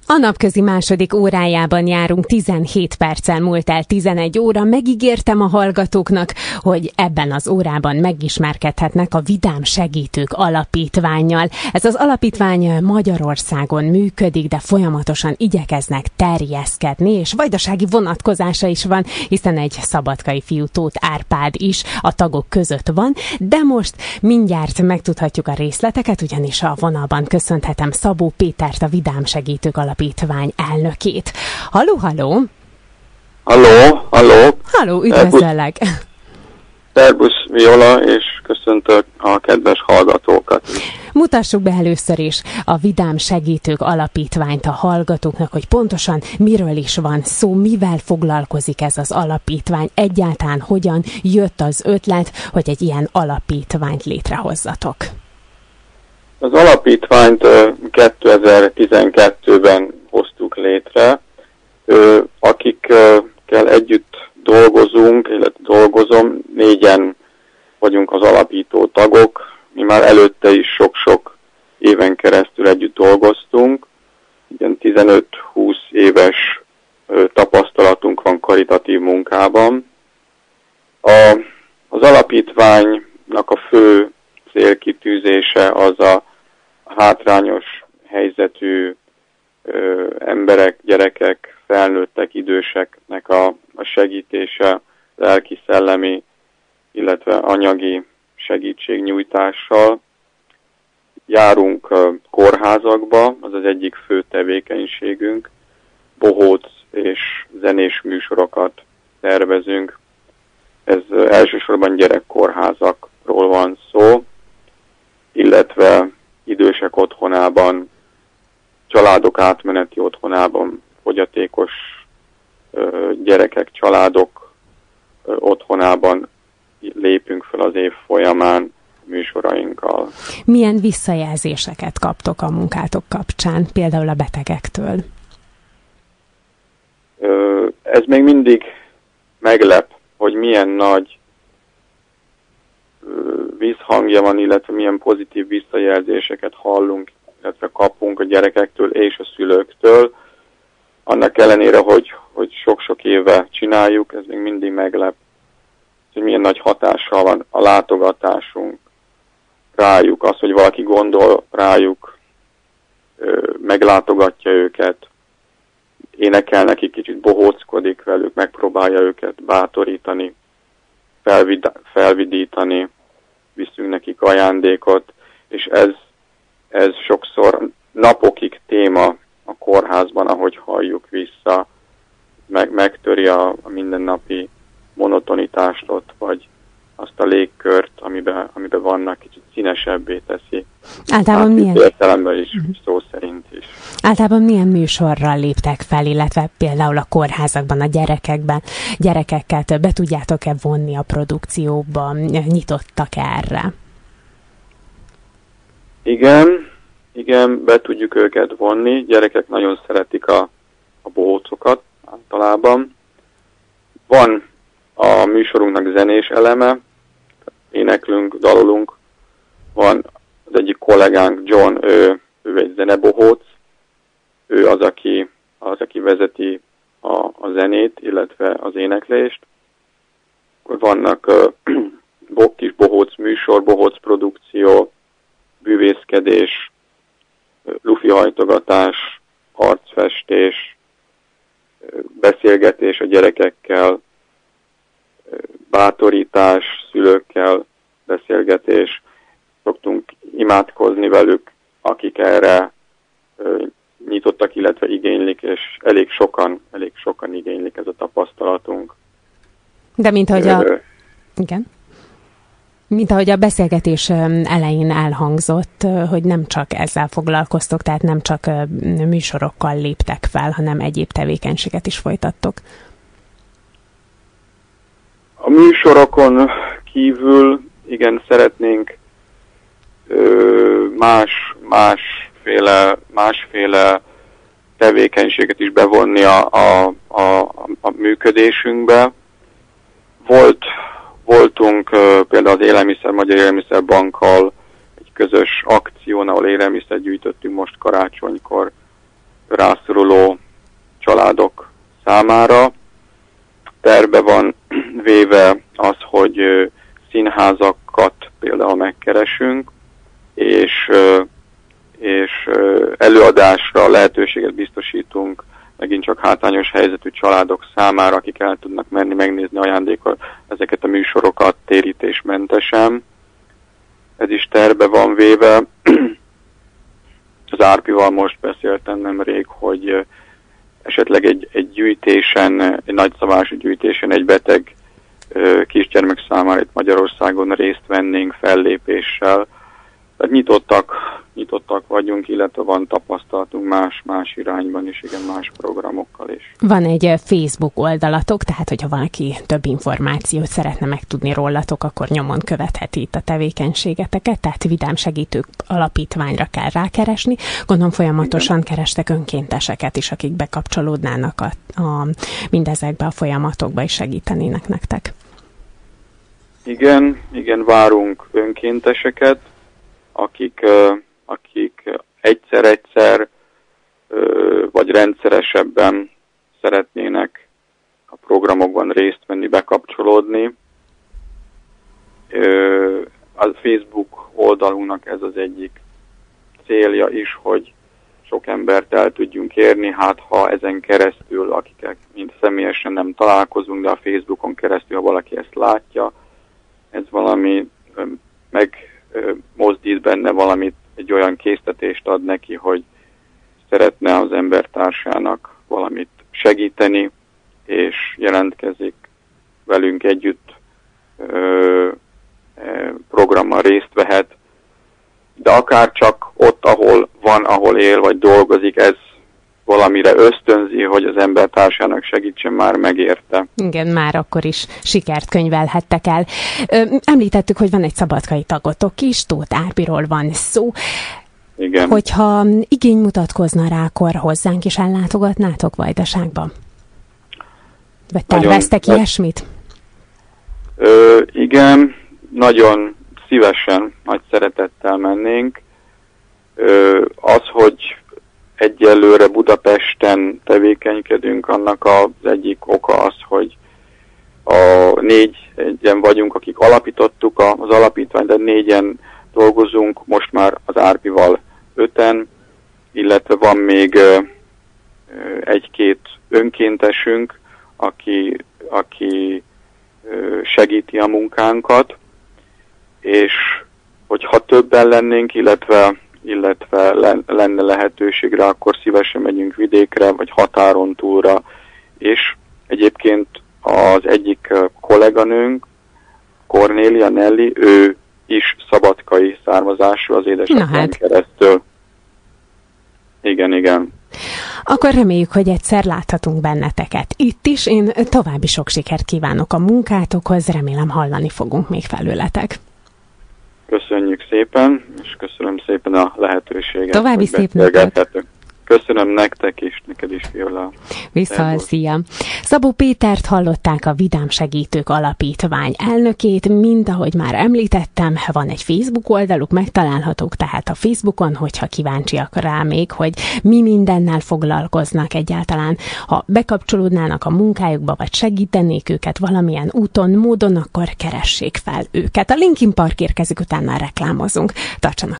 A napközi második órájában járunk, 17 perccel múlt el 11 óra. Megígértem a hallgatóknak, hogy ebben az órában megismerkedhetnek a Vidám Segítők Alapítvánnyal. Ez az alapítvány Magyarországon működik, de folyamatosan igyekeznek terjeszkedni, és vajdasági vonatkozása is van, hiszen egy szabadkai fiú, Tóth Árpád is a tagok között van, de most mindjárt megtudhatjuk a részleteket, ugyanis a vonalban köszönhetem Szabó Pétert, a Vidám Segítők Alapítvány elnökét. Halló, halló! Halló, halló! Halló, üdvözöllek! Szerbusz, Viola, és köszöntök a kedves hallgatókat is. Mutassuk be először is a Vidám Segítők Alapítványt a hallgatóknak, hogy pontosan miről is van szó, mivel foglalkozik ez az alapítvány, egyáltalán hogyan jött az ötlet, hogy egy ilyen alapítványt létrehozzatok. Az alapítványt 2012-ben hoztuk létre. Akikkel együtt dolgozunk, illetve dolgozom, 4-en vagyunk az alapító tagok. Mi már előtte is sok-sok éven keresztül együtt dolgoztunk. Ilyen 15-20 éves tapasztalatunk van karitatív munkában. Az alapítványnak a fő célkitűzése az a hátrányos helyzetű emberek, gyerekek, felnőttek, időseknek a segítése, lelki-szellemi, illetve anyagi segítségnyújtással. Járunk kórházakba, az az egyik fő tevékenységünk. Bohóc és zenés műsorokat tervezünk. Ez elsősorban gyerekkórházakról van szó, illetve idősek otthonában, családok átmeneti otthonában, fogyatékos gyerekek, családok otthonában lépünk fel az év folyamán műsorainkkal. Milyen visszajelzéseket kaptok a munkátok kapcsán, például a betegektől? Ez még mindig meglep, hogy milyen nagy vízhangja van, illetve milyen pozitív visszajelzéseket hallunk, illetve kapunk a gyerekektől és a szülőktől. Annak ellenére, hogy sok-sok éve csináljuk, ez még mindig meglep, hogy milyen nagy hatással van a látogatásunk rájuk, az, hogy valaki gondol rájuk, meglátogatja őket, énekel nekik, kicsit bohóckodik velük, megpróbálja őket bátorítani, felvidítani, viszünk nekik ajándékot, és ez sokszor napokig téma a kórházban, ahogy halljuk vissza, megtöri a mindennapi monotonitást ott, vagy azt a légkört, amiben vannak, kicsit színesebbé teszi. Általában milyen értelemben is, szó szerint is. Általában milyen műsorral léptek fel, illetve például a kórházakban, a gyerekeket be tudjátok-e vonni a produkcióba, nyitottak erre? Igen, be tudjuk őket vonni. Gyerekek nagyon szeretik a bohócokat általában. Van a műsorunknak zenés eleme, éneklünk, dalolunk. Van az egyik kollégánk, John, ő egy zenebohóc. Ő az, aki vezeti a zenét, illetve az éneklést. Vannak kis bohóc műsor, bohóc produkció, bűvészkedés, lufihajtogatás, arcfestés, beszélgetés a gyerekekkel, bátorítás, szülőkkel beszélgetés. Szoktunk imádkozni velük, akik erre nyitottak, illetve igénylik, és elég sokan igénylik ez a tapasztalatunk. De mint ahogy a beszélgetés elején elhangzott, hogy nem csak ezzel foglalkoztok, tehát nem csak műsorokkal léptek fel, hanem egyéb tevékenységet is folytattok. A műsorokon kívül igen, szeretnénk másféle tevékenységet is bevonni a működésünkbe. Voltunk például az Magyar Élelmiszerbankkal egy közös akción, ahol élelmiszert gyűjtöttünk most karácsonykor rászoruló számára. Terve van véve az, hogy színházakat például megkeresünk, és előadásra lehetőséget biztosítunk megint csak hátrányos helyzetű családok számára, akik el tudnak menni megnézni ajándékkal ezeket a műsorokat térítésmentesen. Ez is terve van véve. Az Árpival most beszéltem nemrég, hogy esetleg egy gyűjtésen, egy nagyszabású gyűjtésen egy beteg kisgyermek számára itt Magyarországon részt vennénk fellépéssel. Tehát nyitottak vagyunk, illetve van tapasztalatunk más irányban is, igen, más programokkal is. Van egy Facebook oldalatok, tehát hogyha valaki több információt szeretne megtudni rólatok, akkor nyomon követheti itt a tevékenységeteket, tehát Vidám Segítők Alapítványra kell rákeresni. Gondolom folyamatosan kerestek önkénteseket is, akik bekapcsolódnának mindezekbe a folyamatokba és segítenének nektek. Igen, várunk önkénteseket, akik egyszer vagy rendszeresebben szeretnének a programokban részt venni, bekapcsolódni. A Facebook oldalunknak ez az egyik célja is, hogy sok embert el tudjunk érni, hát ha ezen keresztül, akikkel mind személyesen nem találkozunk, de a Facebookon keresztül, ha valaki ezt látja, ez valami megmozdít benne valamit, egy olyan késztetést ad neki, hogy szeretne az embertársának valamit segíteni, és jelentkezik velünk együtt, programmal részt vehet, de akár csak ott, ahol van, ahol él, vagy dolgozik, ez valamire ösztönzi, hogy az embertársának segítsen, már megérte. Igen, már akkor is sikert könyvelhettek el. Említettük, hogy van egy szabadkai tagotok is, Tóth Árpiról van szó. Igen. Hogyha igény mutatkozna rá, akkor hozzánk is ellátogatnátok Vajdaságba? Vagy terveztek ilyesmit? Igen, nagyon szívesen, nagy szeretettel mennénk. Az, hogy egyelőre Budapesten tevékenykedünk, annak az egyik oka az, hogy négyen vagyunk, akik alapítottuk az alapítványt, de négyen dolgozunk, most már az Árpival 5-en, illetve van még egy-két önkéntesünk, aki segíti a munkánkat, és hogyha többen lennénk, illetve lenne lehetőségre, akkor szívesen megyünk vidékre, vagy határon túlra, és egyébként az egyik kolléganőnk, Kornélia Nelly, ő is szabadkai származású az édesapján keresztül. Igen. Akkor reméljük, hogy egyszer láthatunk benneteket itt is. Én további sok sikert kívánok a munkátokhoz, remélem hallani fogunk még felőletek. Köszönjük szépen, és köszönöm szépen a lehetőséget. További szép napot! Köszönöm nektek is, neked is, Viola. Viszont, szia! Szabó Pétert hallották, a Vidám Segítők Alapítvány elnökét, mint ahogy már említettem, van egy Facebook oldaluk, megtalálhatók tehát a Facebookon, hogyha kíváncsiak rá még, hogy mi mindennel foglalkoznak egyáltalán. Ha bekapcsolódnának a munkájukba, vagy segítenék őket valamilyen úton, módon, akkor keressék fel őket. A Linkin Park érkezik, utána reklámozunk. Tartsanak